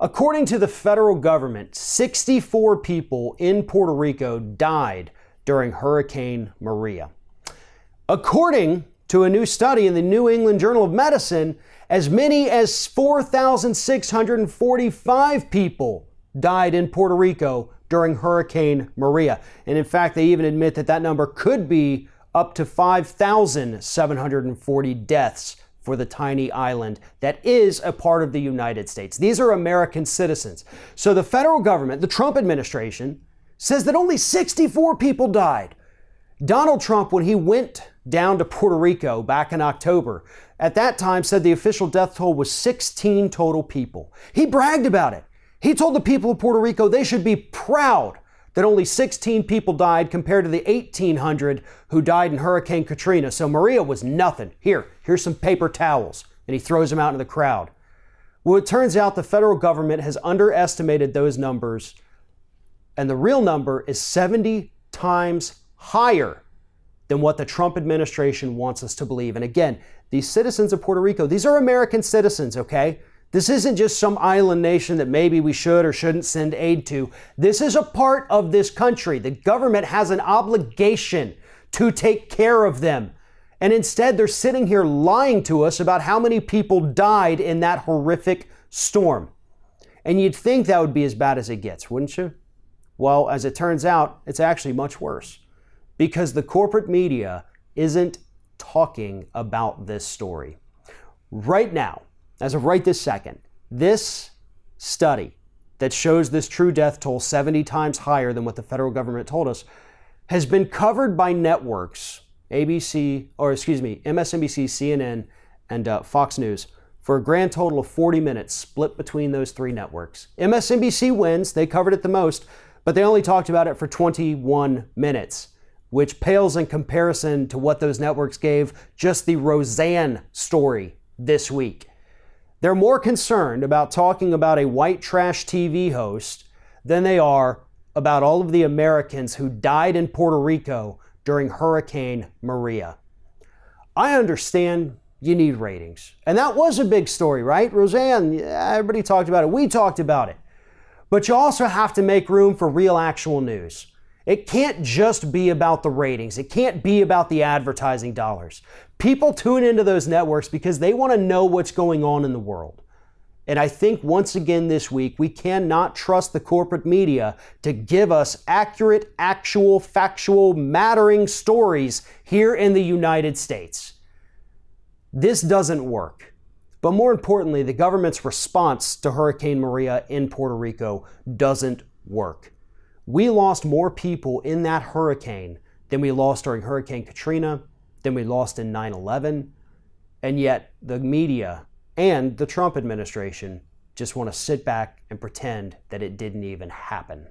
According to the federal government, 64 people in Puerto Rico died during Hurricane Maria. According to a new study in the New England Journal of Medicine, as many as 4,645 people died in Puerto Rico during Hurricane Maria. And in fact, they even admit that that number could be up to 5,740 deaths for the tiny island that is a part of the United States. These are American citizens. So the federal government, the Trump administration, says that only 64 people died. Donald Trump, when he went down to Puerto Rico back in October, at that time said the official death toll was 16 total people. He bragged about it. He told the people of Puerto Rico they should be proud that only 16 people died compared to the 1,800 who died in Hurricane Katrina. So Maria was nothing. Here's some paper towels. And he throws them out into the crowd. Well, it turns out the federal government has underestimated those numbers, and the real number is 70 times higher than what the Trump administration wants us to believe. And again, these citizens of Puerto Rico, these are American citizens, okay? This isn't just some island nation that maybe we should or shouldn't send aid to. This is a part of this country. The government has an obligation to take care of them. And instead, they're sitting here lying to us about how many people died in that horrific storm. And you'd think that would be as bad as it gets, wouldn't you? Well, as it turns out, it's actually much worse, because the corporate media isn't talking about this story. Right now, as of right this second, this study that shows this true death toll 70 times higher than what the federal government told us has been covered by networks, MSNBC, CNN, and Fox News, for a grand total of 40 minutes split between those three networks. MSNBC wins, they covered it the most, but they only talked about it for 21 minutes, which pales in comparison to what those networks gave just the Roseanne story this week. They're more concerned about talking about a white trash TV host than they are about all of the Americans who died in Puerto Rico during Hurricane Maria. I understand you need ratings. And that was a big story, right? Roseanne, yeah, everybody talked about it. We talked about it. But you also have to make room for real actual news. It can't just be about the ratings. It can't be about the advertising dollars. People tune into those networks because they want to know what's going on in the world. And I think once again this week, we cannot trust the corporate media to give us accurate, actual, factual, mattering stories here in the United States. This doesn't work. But more importantly, the government's response to Hurricane Maria in Puerto Rico doesn't work. We lost more people in that hurricane than we lost during Hurricane Katrina, than we lost in 9/11, and yet the media and the Trump administration just want to sit back and pretend that it didn't even happen.